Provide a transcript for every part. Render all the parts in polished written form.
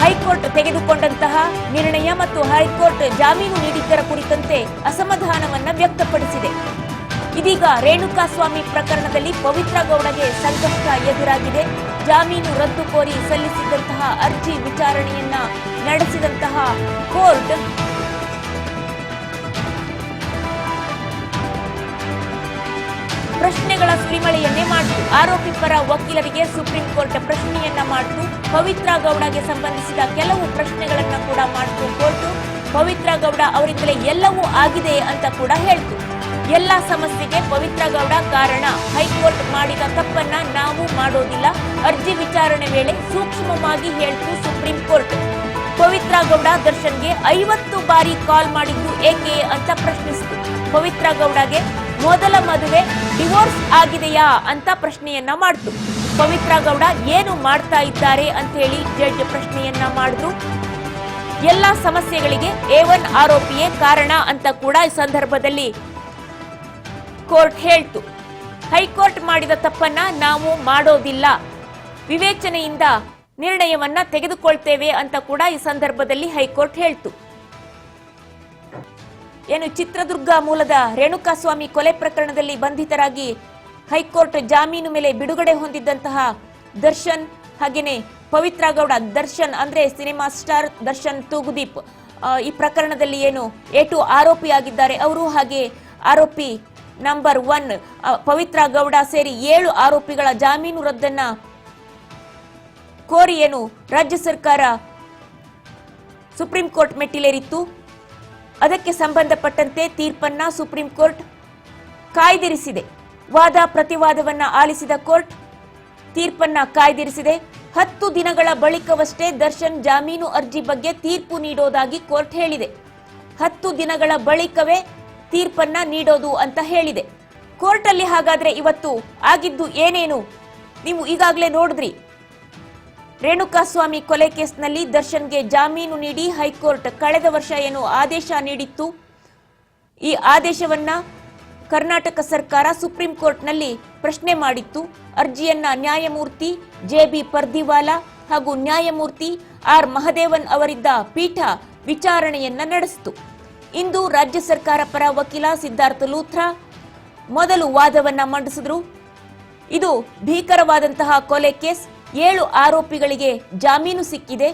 High court ತೆಗೆದುಕೊಂಡಂತಹ ನಿರ್ಣಯ ಮತ್ತು high court ಜಾಮೀನು ನೀಡಿದ್ದರ ಕುರಿತಂತೆ ಅಸಮಾಧಾನವನ್ನ ವ್ಯಕ್ತಪಡಿಸಿದೆ. ಇದೀಗ ರೇಣುಕಾಸ್ವಾಮಿ ಪ್ರಕರಣದಲ್ಲಿ ಪವಿತ್ರ ಗೌಡಗೆ ಸಂಕಷ್ಟ ಎದುರಾಗಿದೆ. ಜಾಮೀನು ರದ್ದು ಕೋರಿ ಸಲ್ಲಿಸಿದಂತಹ ಅರ್ಜಿ ವಿಚಾರಣೆಯನ್ನ ನಡೆಸಿದಂತಹ ಕೋರ್ಟ್ ಪ್ರಶ್ನೆಗಳ ಸುರಿಮಳೆಯನ್ನೇ ಮಾಡಿತು. ಆರೋಪಿ ಪರ ವಕೀಲರಿಗೆ ಸುಪ್ರೀಂ ಕೋರ್ಟ್ ಪ್ರಶ್ನೆಯನ್ನ ಮಾಡಿತು. ಪವಿತ್ರ ಗೌಡಗೆ ಸಂಬಂಧಿಸಿದ ಕೆಲವು ಪ್ರಶ್ನೆಗಳನ್ನ ಕೂಡ ಮಾಡಿತು ಕೋರ್ಟ್. ಪವಿತ್ರ ಗೌಡ ಅವರಿಂದಲೇ ಎಲ್ಲವೂ ಆಗಿದೆ ಅಂತ ಕೂಡ ಹೇಳ್ತು. ಎಲ್ಲ ಸಮಸ್ಯೆಗೆ ಪವಿತ್ರ ಗೌಡ ಕಾರಣ. ಹೈಕೋರ್ಟ್ ಮಾಡಿದ ತಪ್ಪನ್ನ ನಾವು ಮಾಡೋದಿಲ್ಲ. ಅರ್ಜಿ ವಿಚಾರಣೆ ವೇಳೆ ಸೂಕ್ಷ್ಮವಾಗಿ ಹೇಳ್ತು ಸುಪ್ರೀಂ ಕೋರ್ಟ್. ಪವಿತ್ರ ಗೌಡ ದರ್ಶನ್ಗೆ 50 ಬಾರಿ ಕಾಲ್ ಮಾಡಿದ್ದು ಏಕೆ ಅಂತ ಪ್ರಶ್ನಿಸಿತು. ಪವಿತ್ರ ಗೌಡಗೆ ಮೊದಲ ಮದುವೆ ಡಿವೋರ್ಸ್ ಆಗಿದೆಯಾ ಅಂತ ಪ್ರಶ್ನೆಯನ್ನ ಮಾಡಿತು. ಪವಿತ್ರ ಗೌಡ ಏನು ಮಾಡ್ತಾ ಇದ್ದಾರೆ ಅಂತ ಹೇಳಿ ಜಡ್ಜ್ ಪ್ರಶ್ನೆಯನ್ನ ಮಾಡಿದ್ರು. ಎಲ್ಲ ಸಮಸ್ಯೆಗಳಿಗೆ A1 ಆರೋಪಿಯೇ ಕಾರಣ ಅಂತ ಕೂಡ ಈ ಸಂದರ್ಭದಲ್ಲಿ ಕೋರ್ಟ್ ಹೇಳ್ತು. ಹೈಕೋರ್ಟ್ ಮಾಡಿದ ತಪ್ಪನ್ನ ನಾವು ಮಾಡೋದಿಲ್ಲ, ವಿವೇಚನೆಯಿಂದ ನಿರ್ಣಯವನ್ನ ತೆಗೆದುಕೊಳ್ತೇವೆ ಅಂತ ಕೂಡ ಈ ಸಂದರ್ಭದಲ್ಲಿ ಹೈಕೋರ್ಟ್ ಹೇಳ್ತು. ಏನು ಚಿತ್ರದುರ್ಗ ಮೂಲದ ರೇಣುಕಾಸ್ವಾಮಿ ಕೊಲೆ ಪ್ರಕರಣದಲ್ಲಿ ಬಂಧಿತರಾಗಿ ಹೈಕೋರ್ಟ್ ಜಾಮೀನು ಮೇಲೆ ಬಿಡುಗಡೆ ಹೊಂದಿದ್ದಂತಹ ದರ್ಶನ್ ಹಾಗೇನೆ ಪವಿತ್ರ ಗೌಡ, ದರ್ಶನ್ ಅಂದ್ರೆ ಸಿನಿಮಾ ಸ್ಟಾರ್ ದರ್ಶನ್ ತೂಗುದೀಪ್, ಈ ಪ್ರಕರಣದಲ್ಲಿ ಏನು A2 ಆರೋಪಿಯಾಗಿದ್ದಾರೆ ಅವರು, ಹಾಗೆ ಆರೋಪಿ ನಂಬರ್ 1 ಪವಿತ್ರ ಗೌಡ ಸೇರಿ 7 ಆರೋಪಿಗಳ ಜಾಮೀನು ರದ್ದನ್ನ ಕೋರಿ ಏನು ರಾಜ್ಯ ಸರ್ಕಾರ ಸುಪ್ರೀಂ ಕೋರ್ಟ್ ಮೆಟ್ಟಿಲೇರಿತ್ತು. ಅದಕ್ಕೆ ಸಂಬಂಧಪಟ್ಟಂತೆ ತೀರ್ಪನ್ನ ಸುಪ್ರೀಂ ಕೋರ್ಟ್ ಕಾಯ್ದಿರಿಸಿದೆ. ವಾದ ಪ್ರತಿವಾದವನ್ನ ಆಲಿಸಿದ ಕೋರ್ಟ್ ತೀರ್ಪನ್ನ ಕಾಯ್ದಿರಿಸಿದೆ. 10 ದಿನಗಳ ಬಳಿಕವಷ್ಟೇ ದರ್ಶನ್ ಜಾಮೀನು ಅರ್ಜಿ ಬಗ್ಗೆ ತೀರ್ಪು ನೀಡೋದಾಗಿ ಕೋರ್ಟ್ ಹೇಳಿದೆ. 10 ದಿನಗಳ ಬಳಿಕವೇ ತೀರ್ಪನ್ನ ನೀಡೋದು ಅಂತ ಹೇಳಿದೆ ಕೋರ್ಟ್ ಅಲ್ಲಿ. ಹಾಗಾದ್ರೆ ಇವತ್ತು ಆಗಿದ್ದು ಏನೇನು ನೀವು ಈಗಾಗಲೇ ನೋಡಿದ್ರಿ. ರೇಣುಕಾಸ್ವಾಮಿ ಕೊಲೆ ಕೇಸ್ನಲ್ಲಿ ದರ್ಶನ್ಗೆ ಜಾಮೀನು ನೀಡಿ ಹೈಕೋರ್ಟ್ ಕಳೆದ ವರ್ಷ ಏನು ಆದೇಶ ನೀಡಿತ್ತು. ಈ ಆದೇಶವನ್ನ ಕರ್ನಾಟಕ ಸರ್ಕಾರ ಸುಪ್ರೀಂ ಕೋರ್ಟ್ನಲ್ಲಿ ಪ್ರಶ್ನೆ ಮಾಡಿತ್ತು. ಅರ್ಜಿಯನ್ನ ನ್ಯಾಯಮೂರ್ತಿ JB ಪರ್ದಿವಾಲಾ ಹಾಗೂ ನ್ಯಾಯಮೂರ್ತಿ R ಮಹದೇವನ್ ಅವರಿದ್ದ ಪೀಠ ವಿಚಾರಣೆಯನ್ನ ನಡೆಸಿತು. ಇಂದು ರಾಜ್ಯ ಸರ್ಕಾರ ಪರ ವಕೀಲ ಸಿದ್ಧಾರ್ಥ ಲೂಥ್ರಾ ಮೊದಲು ವಾದವನ್ನ ಮಂಡಿಸಿದ್ರು. ಇದು ಭೀಕರವಾದಂತಹ ಕೊಲೆ ಕೇಸ್, 7 ಆರೋಪಿಗಳಿಗೆ ಜಾಮೀನು ಸಿಕ್ಕಿದೆ,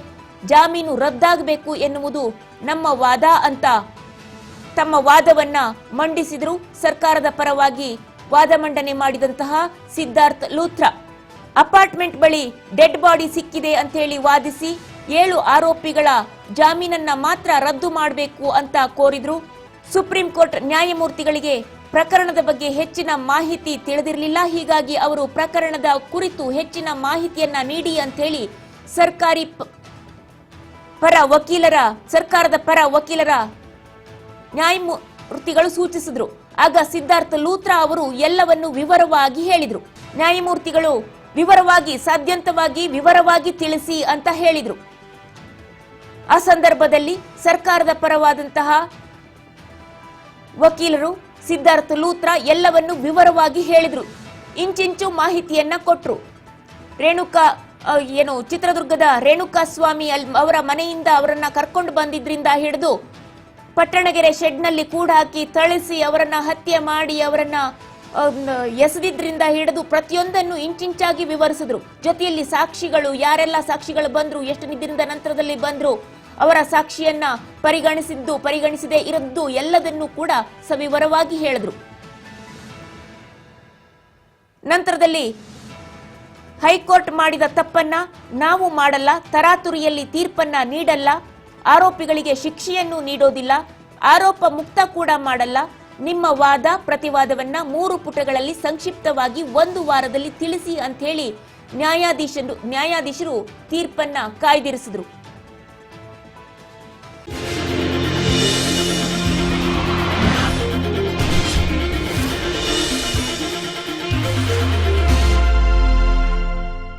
ಜಾಮೀನು ರದ್ದಾಗಬೇಕು ಎನ್ನುವುದು ನಮ್ಮ ವಾದ ಅಂತ ತಮ್ಮ ವಾದವನ್ನ ಮಂಡಿಸಿದ್ರು. ಸರ್ಕಾರದ ಪರವಾಗಿ ವಾದ ಮಂಡನೆ ಮಾಡಿದಂತಹ ಸಿದ್ಧಾರ್ಥ ಲೂಥ್ರಾ ಅಪಾರ್ಟ್ಮೆಂಟ್ ಬಳಿ ಡೆಡ್ ಬಾಡಿ ಸಿಕ್ಕಿದೆ ಅಂತ ಹೇಳಿ ವಾದಿಸಿ 7 ಆರೋಪಿಗಳ ಜಾಮೀನನ್ನ ಮಾತ್ರ ರದ್ದು ಮಾಡಬೇಕು ಅಂತ ಕೋರಿದ್ರು. ಸುಪ್ರೀಂ ಕೋರ್ಟ್ ನ್ಯಾಯಮೂರ್ತಿಗಳಿಗೆ ಪ್ರಕರಣದ ಬಗ್ಗೆ ಹೆಚ್ಚಿನ ಮಾಹಿತಿ ತಿಳಿದಿರಲಿಲ್ಲ. ಹೀಗಾಗಿ ಅವರು ಪ್ರಕರಣದ ಕುರಿತು ಹೆಚ್ಚಿನ ಮಾಹಿತಿಯನ್ನ ನೀಡಿ ಅಂತ ಹೇಳಿ ಸರ್ಕಾರದ ಪರ ವಕೀಲರ ನ್ಯಾಯಮೂರ್ತಿಗಳು ಸೂಚಿಸಿದ್ರು. ಆಗ ಸಿದ್ಧಾರ್ಥ ಲೂಥ್ರಾ ಅವರು ಎಲ್ಲವನ್ನು ವಿವರವಾಗಿ ಹೇಳಿದ್ರು. ನ್ಯಾಯಮೂರ್ತಿಗಳು ವಿವರವಾಗಿ, ಸಾಧ್ಯಂತವಾಗಿ ವಿವರವಾಗಿ ತಿಳಿಸಿ ಅಂತ ಹೇಳಿದ್ರು. ಆ ಸಂದರ್ಭದಲ್ಲಿ ಸರ್ಕಾರದ ಪರವಾದಂತಹ ವಕೀಲರು ಸಿದ್ಧಾರ್ಥ ಲೂಥ್ರಾ ಎಲ್ಲವನ್ನು ವಿವರವಾಗಿ ಹೇಳಿದ್ರು. ಇಂಚಿಂಚು ಮಾಹಿತಿಯನ್ನ ಕೊಟ್ರು. ಚಿತ್ರದುರ್ಗದ ರೇಣುಕಾಸ್ವಾಮಿ ಅವರ ಮನೆಯಿಂದ ಅವರನ್ನ ಕರ್ಕೊಂಡು ಬಂದಿದ್ರಿಂದ ಹಿಡಿದು ಪಟ್ಟಣಗೆರೆ ಶೆಡ್ನಲ್ಲಿ ಕೂಡ ಹಾಕಿ ಥಳಿಸಿ ಅವರನ್ನ ಹತ್ಯೆ ಮಾಡಿ ಅವರನ್ನ ಎಸೆದಿದ್ರಿಂದ ಹಿಡಿದು ಪ್ರತಿಯೊಂದನ್ನು ಇಂಚಿಂಚಾಗಿ ವಿವರಿಸಿದ್ರು. ಜೊತೆಯಲ್ಲಿ ಸಾಕ್ಷಿಗಳು, ಯಾರೆಲ್ಲ ಸಾಕ್ಷಿಗಳು ಬಂದ್ರು, ಎಷ್ಟು ದಿನದ ನಂತರದಲ್ಲಿ ಬಂದ್ರು, ಅವರ ಸಾಕ್ಷಿಯನ್ನ ಪರಿಗಣಿಸದೇ ಇರದ್ದು ಎಲ್ಲದನ್ನು ಕೂಡ ಸವಿವರವಾಗಿ ಹೇಳಿದ್ರು. ನಂತರದಲ್ಲಿ ಹೈಕೋರ್ಟ್ ಮಾಡಿದ ತಪ್ಪನ್ನ ನಾವು ಮಾಡಲ್ಲ, ತರಾತುರಿಯಲ್ಲಿ ತೀರ್ಪನ್ನ ನೀಡಲ್ಲ, ಆರೋಪಿಗಳಿಗೆ ಶಿಕ್ಷೆಯನ್ನು ನೀಡೋದಿಲ್ಲ, ಆರೋಪ ಮುಕ್ತ ಕೂಡ ಮಾಡಲ್ಲ, ನಿಮ್ಮ ವಾದ ಪ್ರತಿವಾದವನ್ನ 3 ಪುಟಗಳಲ್ಲಿ ಸಂಕ್ಷಿಪ್ತವಾಗಿ 1 ವಾರದಲ್ಲಿ ತಿಳಿಸಿ ಅಂತ ಹೇಳಿ ನ್ಯಾಯಾಧೀಶರು ತೀರ್ಪನ್ನ ಕಾಯ್ದಿರಿಸಿದ್ರು.